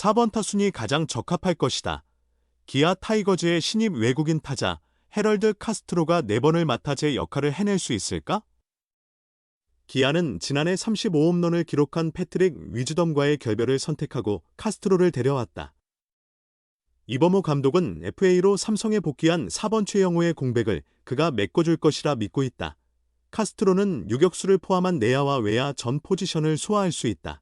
4번 타순이 가장 적합할 것이다. 기아 타이거즈의 신입 외국인 타자 헤럴드 카스트로가 4번을 맡아 제 역할을 해낼 수 있을까? 기아는 지난해 35홈런을 기록한 패트릭 위즈덤과의 결별을 선택하고 카스트로를 데려왔다. 이범호 감독은 FA로 삼성에 복귀한 4번 최영호의 공백을 그가 메꿔줄 것이라 믿고 있다. 카스트로는 유격수를 포함한 내야와 외야 전 포지션을 소화할 수 있다.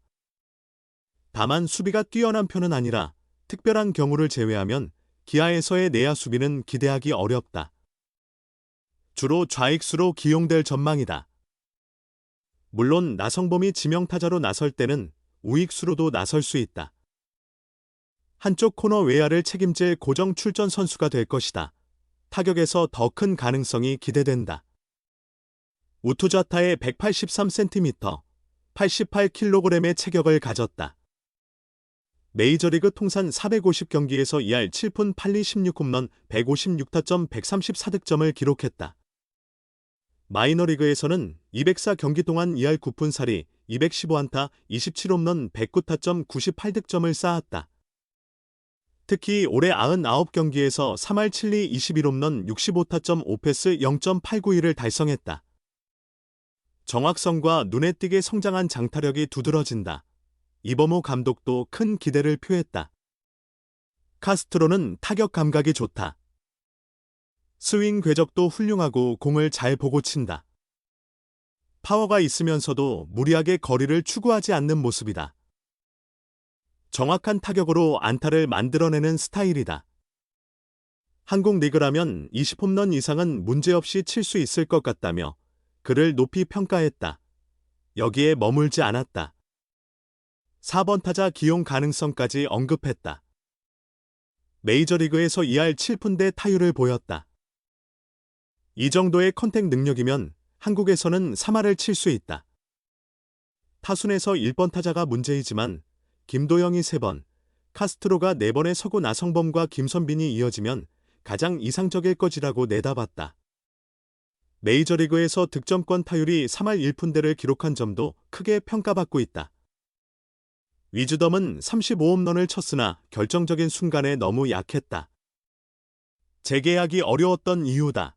다만 수비가 뛰어난 편은 아니라 특별한 경우를 제외하면 기아에서의 내야 수비는 기대하기 어렵다. 주로 좌익수로 기용될 전망이다. 물론 나성범이 지명타자로 나설 때는 우익수로도 나설 수 있다. 한쪽 코너 외야를 책임질 고정 출전 선수가 될 것이다. 타격에서 더 큰 가능성이 기대된다. 우투자타의 183cm, 88kg의 체격을 가졌다. 메이저리그 통산 450경기에서 2할 7푼 8리 16홈런 156타점 134득점을 기록했다. 마이너리그에서는 204경기 동안 2할 9푼 4리 215안타 27홈런 109타점 98득점을 쌓았다. 특히 올해 99경기에서 3할 7리 21홈런 65타점 5패스 0.891을 달성했다. 정확성과 눈에 띄게 성장한 장타력이 두드러진다. 이범호 감독도 큰 기대를 표했다. 카스트로는 타격 감각이 좋다. 스윙 궤적도 훌륭하고 공을 잘 보고 친다. 파워가 있으면서도 무리하게 거리를 추구하지 않는 모습이다. 정확한 타격으로 안타를 만들어내는 스타일이다. 한국 리그라면 20홈런 이상은 문제없이 칠 수 있을 것 같다며 그를 높이 평가했다. 여기에 머물지 않았다. 4번 타자 기용 가능성까지 언급했다. 메이저리그에서 2할 7푼대 타율을 보였다. 이 정도의 컨택 능력이면 한국에서는 3할을 칠 수 있다. 타순에서 1번 타자가 문제이지만 김도영이 3번, 카스트로가 4번에 서고 나성범과 김선빈이 이어지면 가장 이상적일 것이라고 내다봤다. 메이저리그에서 득점권 타율이 3할 1푼대를 기록한 점도 크게 평가받고 있다. 위즈덤은 35홈런을 쳤으나 결정적인 순간에 너무 약했다. 재계약이 어려웠던 이유다.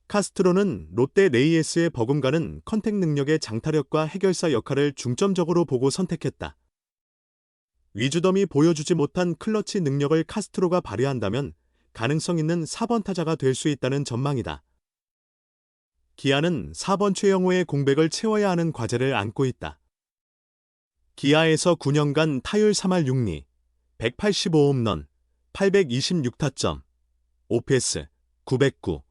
카스트로는 롯데 레이에스의 버금가는 컨택 능력의 장타력과 해결사 역할을 중점적으로 보고 선택했다. 위즈덤이 보여주지 못한 클러치 능력을 카스트로가 발휘한다면 가능성 있는 4번 타자가 될 수 있다는 전망이다. 기아는 4번 최영호의 공백을 채워야 하는 과제를 안고 있다. 기아에서 9년간 타율 3할 6리, 185홈런, 826타점, OPS 909,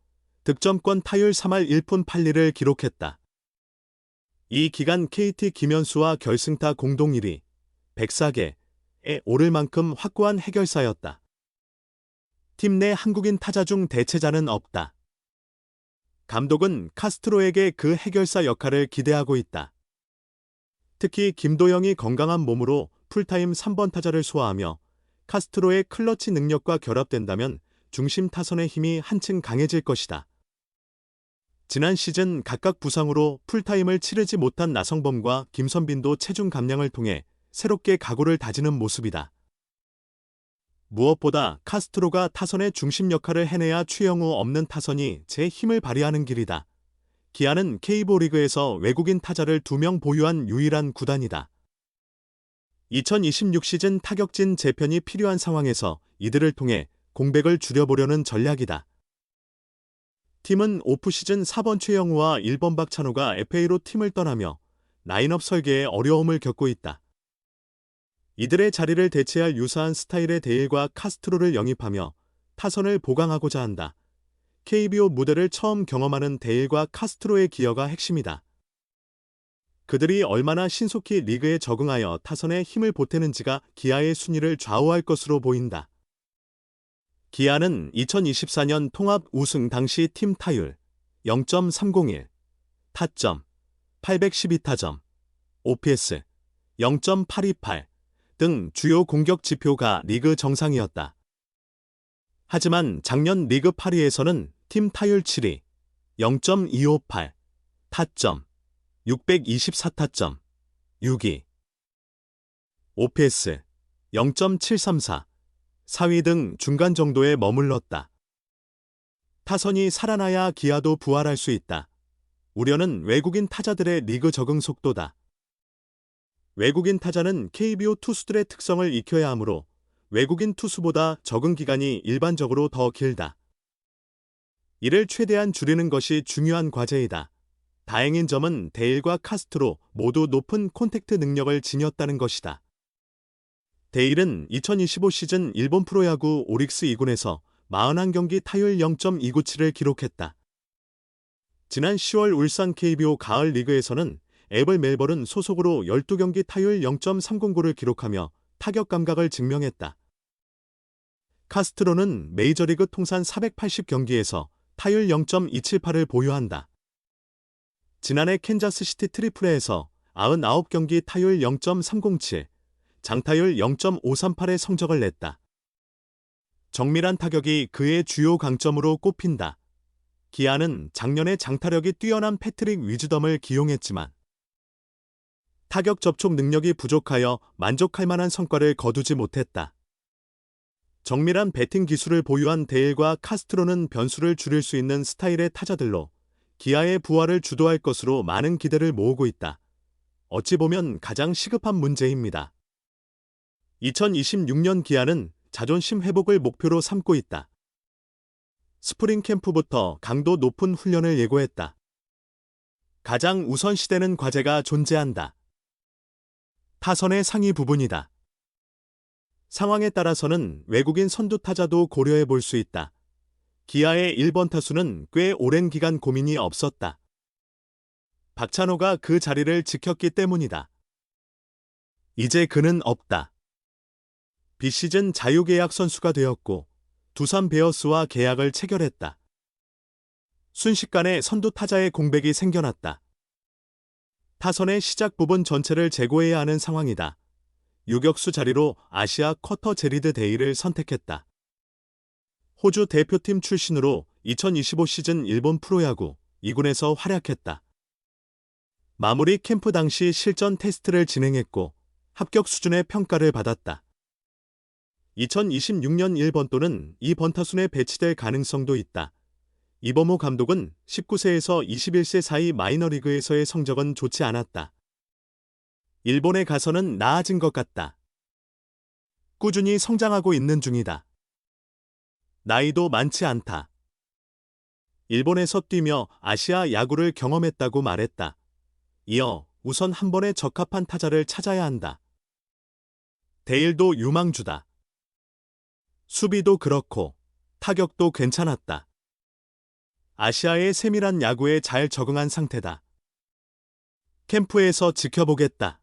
득점권 타율 3할 1푼 8리를 기록했다. 이 기간 KT 김현수와 결승타 공동 1위, 104개에 오를 만큼 확고한 해결사였다. 팀 내 한국인 타자 중 대체자는 없다. 감독은 카스트로에게 그 해결사 역할을 기대하고 있다. 특히 김도영이 건강한 몸으로 풀타임 3번 타자를 소화하며 카스트로의 클러치 능력과 결합된다면 중심 타선의 힘이 한층 강해질 것이다. 지난 시즌 각각 부상으로 풀타임을 치르지 못한 나성범과 김선빈도 체중 감량을 통해 새롭게 각오를 다지는 모습이다. 무엇보다 카스트로가 타선의 중심 역할을 해내야 최영우 없는 타선이 제 힘을 발휘하는 길이다. 기아는 K보 리그에서 외국인 타자를 2명 보유한 유일한 구단이다. 2026 시즌 타격진 재편이 필요한 상황에서 이들을 통해 공백을 줄여보려는 전략이다. 팀은 오프시즌 4번 최영우와 1번 박찬호가 FA로 팀을 떠나며 라인업 설계에 어려움을 겪고 있다. 이들의 자리를 대체할 유사한 스타일의 데일과 카스트로를 영입하며 타선을 보강하고자 한다. KBO 무대를 처음 경험하는 데일과 카스트로의 기여가 핵심이다. 그들이 얼마나 신속히 리그에 적응하여 타선에 힘을 보태는지가 기아의 순위를 좌우할 것으로 보인다. 기아는 2024년 통합 우승 당시 팀 타율 0.301, 타점 812타점, OPS 0.828 등 주요 공격 지표가 리그 정상이었다. 하지만 작년 리그 8위에서는 팀 타율 7위, 0.258, 타점, 624타점, 6위, OPS 0.734, 4위 등 중간 정도에 머물렀다. 타선이 살아나야 기아도 부활할 수 있다. 우려는 외국인 타자들의 리그 적응 속도다. 외국인 타자는 KBO 투수들의 특성을 익혀야 하므로 외국인 투수보다 적응 기간이 일반적으로 더 길다. 이를 최대한 줄이는 것이 중요한 과제이다. 다행인 점은 데일과 카스트로 모두 높은 콘택트 능력을 지녔다는 것이다. 데일은 2025 시즌 일본 프로야구 오릭스 2군에서 41경기 타율 0.297을 기록했다. 지난 10월 울산 KBO 가을 리그에서는 애벌 멜버른 소속으로 12경기 타율 0.309를 기록하며 타격 감각을 증명했다. 카스트로는 메이저리그 통산 480경기에서 타율 0.278을 보유한다. 지난해 캔자스시티 트리플레에서 99경기 타율 0.307, 장타율 0.538의 성적을 냈다. 정밀한 타격이 그의 주요 강점으로 꼽힌다. 기아는 작년에 장타력이 뛰어난 패트릭 위즈덤을 기용했지만 타격 접촉 능력이 부족하여 만족할 만한 성과를 거두지 못했다. 정밀한 배팅 기술을 보유한 데일과 카스트로는 변수를 줄일 수 있는 스타일의 타자들로 기아의 부활을 주도할 것으로 많은 기대를 모으고 있다. 어찌 보면 가장 시급한 문제입니다. 2026년 기아는 자존심 회복을 목표로 삼고 있다. 스프링 캠프부터 강도 높은 훈련을 예고했다. 가장 우선시되는 과제가 존재한다. 타선의 상위 부분이다. 상황에 따라서는 외국인 선두 타자도 고려해 볼 수 있다. 기아의 1번 타수는 꽤 오랜 기간 고민이 없었다. 박찬호가 그 자리를 지켰기 때문이다. 이제 그는 없다. 비시즌 자유계약 선수가 되었고 두산 베어스와 계약을 체결했다. 순식간에 선두 타자의 공백이 생겨났다. 타선의 시작 부분 전체를 제고해야 하는 상황이다. 유격수 자리로 아시아 쿼터 제리드 데이를 선택했다. 호주 대표팀 출신으로 2025 시즌 일본 프로야구 2군에서 활약했다. 마무리 캠프 당시 실전 테스트를 진행했고 합격 수준의 평가를 받았다. 2026년 1번 또는 2번 타순에 배치될 가능성도 있다. 이범호 감독은 19세에서 21세 사이 마이너리그에서의 성적은 좋지 않았다. 일본에 가서는 나아진 것 같다. 꾸준히 성장하고 있는 중이다. 나이도 많지 않다. 일본에서 뛰며 아시아 야구를 경험했다고 말했다. 이어 우선 한 번에 적합한 타자를 찾아야 한다. 데일도 유망주다. 수비도 그렇고 타격도 괜찮았다. 아시아의 세밀한 야구에 잘 적응한 상태다. 캠프에서 지켜보겠다.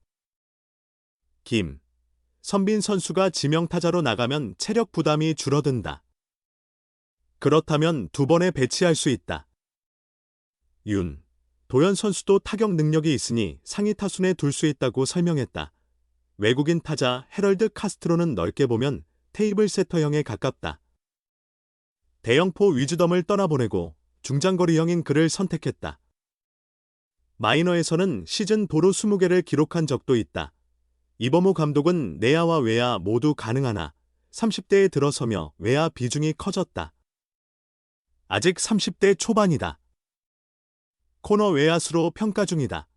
선빈 선수가 지명타자로 나가면 체력 부담이 줄어든다. 그렇다면 두 번에 배치할 수 있다. 도현 선수도 타격 능력이 있으니 상위 타순에 둘 수 있다고 설명했다. 외국인 타자 헤럴드 카스트로는 넓게 보면 테이블 세터형에 가깝다. 대형포 위즈덤을 떠나보내고 중장거리형인 그를 선택했다. 마이너에서는 시즌 도루 20개를 기록한 적도 있다. 이범호 감독은 내야와 외야 모두 가능하나 30대에 들어서며 외야 비중이 커졌다. 아직 30대 초반이다. 코너 외야수로 평가 중이다.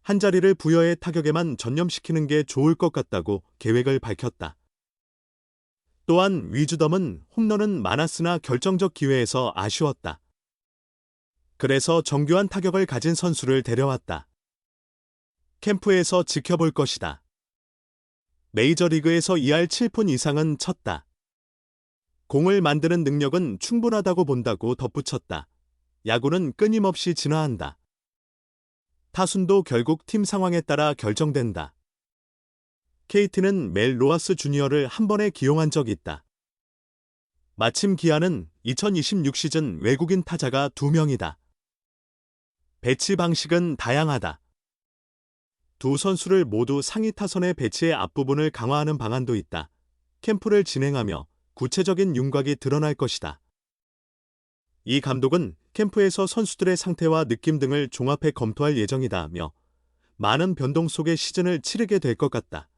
한 자리를 부여의 타격에만 전념시키는 게 좋을 것 같다고 계획을 밝혔다. 또한 위즈덤은 홈런은 많았으나 결정적 기회에서 아쉬웠다. 그래서 정교한 타격을 가진 선수를 데려왔다. 캠프에서 지켜볼 것이다. 메이저리그에서 2할 7푼 이상은 쳤다. 공을 만드는 능력은 충분하다고 본다고 덧붙였다. 야구는 끊임없이 진화한다. 타순도 결국 팀 상황에 따라 결정된다. KT는 멜 로하스 주니어를 한 번에 기용한 적이 있다. 마침 기아는 2026 시즌 외국인 타자가 2명이다. 배치 방식은 다양하다. 두 선수를 모두 상위 타선의 배치의 앞부분을 강화하는 방안도 있다. 캠프를 진행하며 구체적인 윤곽이 드러날 것이다. 이 감독은 캠프에서 선수들의 상태와 느낌 등을 종합해 검토할 예정이다며 많은 변동 속의 시즌을 치르게 될 것 같다.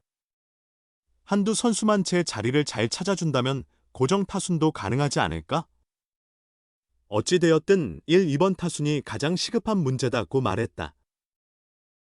한두 선수만 제 자리를 잘 찾아준다면 고정 타순도 가능하지 않을까? 어찌되었든 1, 2번 타순이 가장 시급한 문제다고 말했다.